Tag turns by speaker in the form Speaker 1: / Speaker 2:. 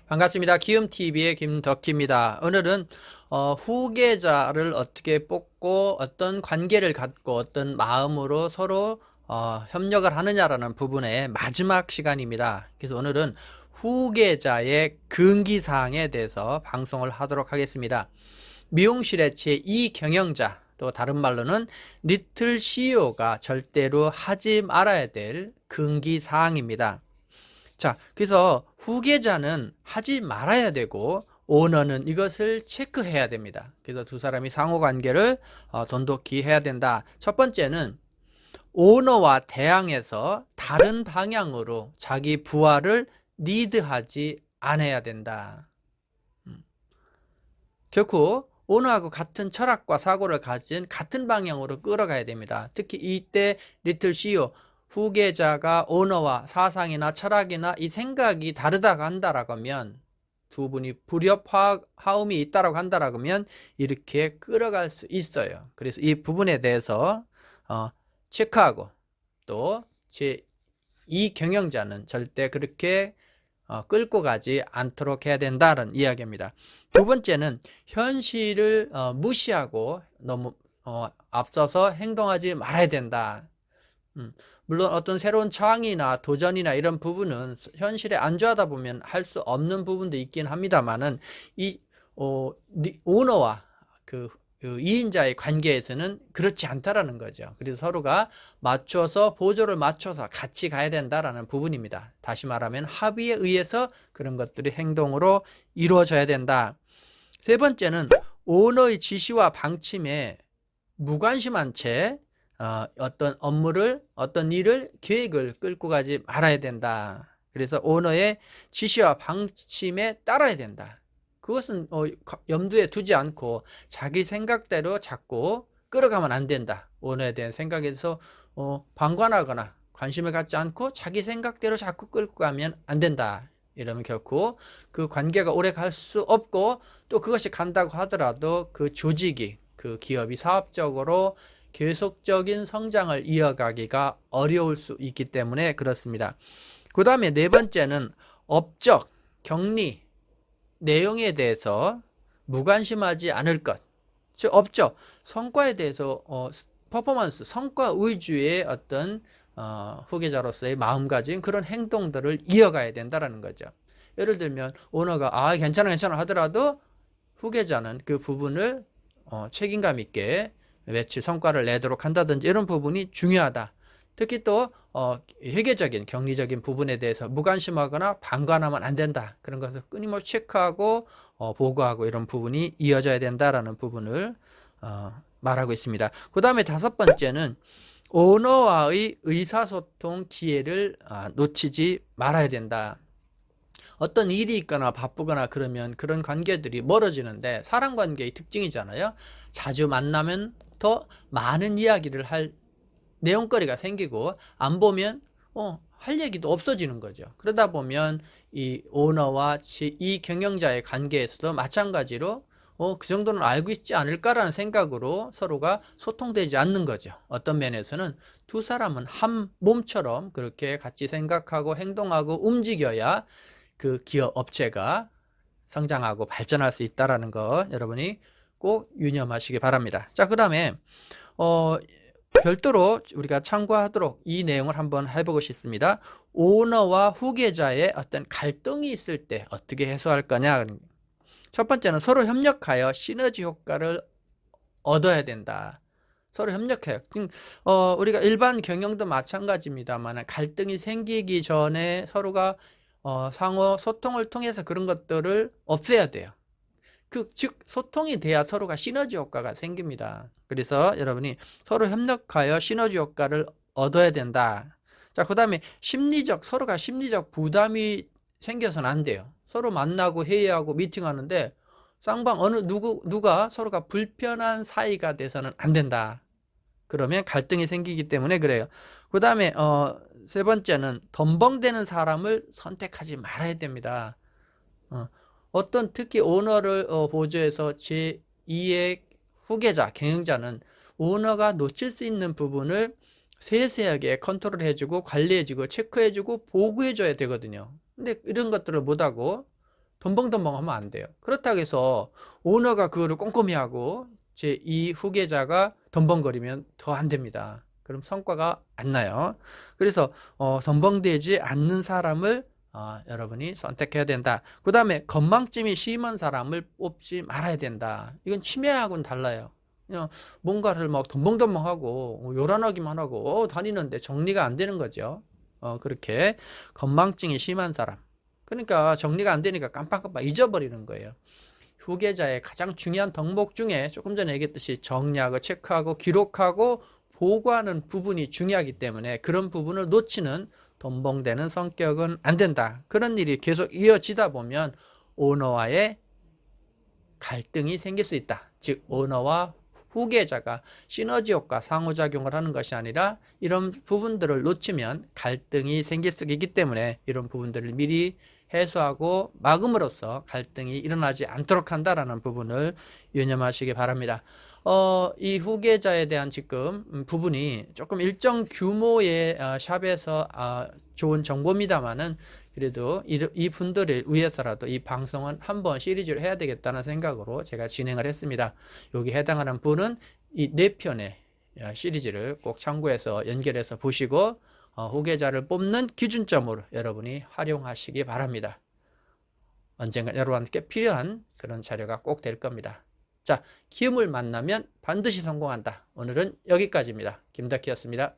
Speaker 1: 반갑습니다. 키움TV의 김덕희입니다. 오늘은 후계자를 어떻게 뽑고 어떤 관계를 갖고 어떤 마음으로 서로 협력을 하느냐라는 부분의 마지막 시간입니다. 그래서 오늘은 후계자의 금기사항에 대해서 방송을 하도록 하겠습니다. 미용실의 제2 경영자, 또 다른 말로는 리틀 CEO가 절대로 하지 말아야 될 금기사항입니다. 자, 그래서 후계자는 하지 말아야 되고 오너는 이것을 체크해야 됩니다. 그래서 두 사람이 상호관계를 돈독히 해야 된다. 첫 번째는 오너와 대항해서 다른 방향으로 자기 부하를 리드하지 않아야 된다. 결코 오너하고 같은 철학과 사고를 가진 같은 방향으로 끌어가야 됩니다. 특히 이때 리틀 CEO 후계자가 오너와 사상이나 철학이나 이 생각이 다르다고 한다라고 하면, 두 분이 불협화음이 있다라고 한다라고 하면 이렇게 끌어갈 수 있어요. 그래서 이 부분에 대해서 체크하고, 또 제2 경영자는 절대 그렇게 끌고 가지 않도록 해야 된다는 이야기입니다. 두 번째는 현실을 무시하고 너무 앞서서 행동하지 말아야 된다. 물론 어떤 새로운 창의나 도전이나 이런 부분은 현실에 안주하다 보면 할 수 없는 부분도 있긴 합니다만은 이 오너와 그 2인자의 관계에서는 그렇지 않다라는 거죠. 그래서 서로가 맞춰서 보조를 맞춰서 같이 가야 된다라는 부분입니다. 다시 말하면 합의에 의해서 그런 것들이 행동으로 이루어져야 된다. 세 번째는 오너의 지시와 방침에 무관심한 채 어떤 업무를, 어떤 일을, 계획을 끌고 가지 말아야 된다. 그래서 오너의 지시와 방침에 따라야 된다. 그것은 염두에 두지 않고 자기 생각대로 자꾸 끌어가면 안 된다. 오너에 대한 생각에서 방관하거나 관심을 갖지 않고 자기 생각대로 자꾸 끌고 가면 안 된다. 이러면 결코 그 관계가 오래 갈 수 없고, 또 그것이 간다고 하더라도 그 조직이, 그 기업이 사업적으로 계속적인 성장을 이어가기가 어려울 수 있기 때문에 그렇습니다. 그 다음에 네 번째는 업적, 격리, 내용에 대해서 무관심하지 않을 것. 즉 업적, 성과에 대해서 퍼포먼스, 성과 위주의 어떤 후계자로서의 마음가짐, 그런 행동들을 이어가야 된다는 거죠. 예를 들면 오너가 괜찮아 하더라도 후계자는 그 부분을 책임감 있게 매출 성과를 내도록 한다든지 이런 부분이 중요하다. 특히 또 회계적인 격리적인 부분에 대해서 무관심하거나 방관하면 안 된다. 그런 것을 끊임없이 체크하고 보고하고 이런 부분이 이어져야 된다라는 부분을 말하고 있습니다. 그 다음에 다섯 번째는 오너와의 의사소통 기회를 놓치지 말아야 된다. 어떤 일이 있거나 바쁘거나 그러면 그런 관계들이 멀어지는데, 사람 관계의 특징이잖아요. 자주 만나면 더 많은 이야기를 할 내용거리가 생기고, 안 보면 할 얘기도 없어지는 거죠. 그러다 보면 이 오너와 이 경영자의 관계에서도 마찬가지로 그 정도는 알고 있지 않을까라는 생각으로 서로가 소통되지 않는 거죠. 어떤 면에서는 두 사람은 한 몸처럼 그렇게 같이 생각하고 행동하고 움직여야 그 기업 업체가 성장하고 발전할 수 있다는 거 여러분이 꼭 유념하시기 바랍니다. 자, 그 다음에 별도로 우리가 참고하도록 이 내용을 한번 해보고 싶습니다. 오너와 후계자의 어떤 갈등이 있을 때 어떻게 해소할 거냐. 첫 번째는 서로 협력하여 시너지 효과를 얻어야 된다. 서로 협력해요. 우리가 일반 경영도 마찬가지입니다만 갈등이 생기기 전에 서로가 상호 소통을 통해서 그런 것들을 없애야 돼요. 즉 소통이 돼야 서로가 시너지 효과가 생깁니다. 그래서 여러분이 서로 협력하여 시너지 효과를 얻어야 된다. 자, 그 다음에 서로가 심리적 부담이 생겨서는 안 돼요. 서로 만나고 회의하고 미팅하는데 쌍방 누가 서로가 불편한 사이가 돼서는 안 된다. 그러면 갈등이 생기기 때문에 그래요. 그 다음에 세 번째는 덤벙대는 사람을 선택하지 말아야 됩니다. 어떤 특히 오너를 보조해서 제2의 후계자, 경영자는 오너가 놓칠 수 있는 부분을 세세하게 컨트롤해주고 관리해주고 체크해주고 보고해줘야 되거든요. 근데 이런 것들을 못하고 덤벙덤벙하면 안 돼요. 그렇다고 해서 오너가 그거를 꼼꼼히 하고 제2 후계자가 덤벙거리면 더 안 됩니다. 그럼 성과가 안 나요. 그래서 덤벙대지 않는 사람을 여러분이 선택해야 된다. 그 다음에 건망증이 심한 사람을 뽑지 말아야 된다. 이건 치매하고는 달라요. 그냥 뭔가를 막 덤벙덤벙하고 요란하기만 하고 다니는데 정리가 안 되는 거죠. 그렇게 건망증이 심한 사람. 그러니까 정리가 안 되니까 깜빡깜빡 잊어버리는 거예요. 후계자의 가장 중요한 덕목 중에 조금 전에 얘기했듯이 정리하고 체크하고 기록하고 보고하는 부분이 중요하기 때문에 그런 부분을 놓치는 덤벙대는 성격은 안 된다. 그런 일이 계속 이어지다 보면 오너와의 갈등이 생길 수 있다. 즉 오너와 후계자가 시너지 효과 상호작용을 하는 것이 아니라 이런 부분들을 놓치면 갈등이 생길 수 있기 때문에 이런 부분들을 미리 해소하고 막음으로써 갈등이 일어나지 않도록 한다라는 부분을 유념하시기 바랍니다. 이 후계자에 대한 지금 부분이 조금 일정 규모의 샵에서 좋은 정보입니다만은 그래도 이 분들을 위해서라도 이 방송은 한번 시리즈를 해야 되겠다는 생각으로 제가 진행을 했습니다. 여기 해당하는 분은 이 4편의 시리즈를 꼭 참고해서 연결해서 보시고 후계자를 뽑는 기준점으로 여러분이 활용하시기 바랍니다. 언젠가 여러분께 필요한 그런 자료가 꼭 될 겁니다. 자, 기음을 만나면 반드시 성공한다. 오늘은 여기까지입니다. 김덕희였습니다.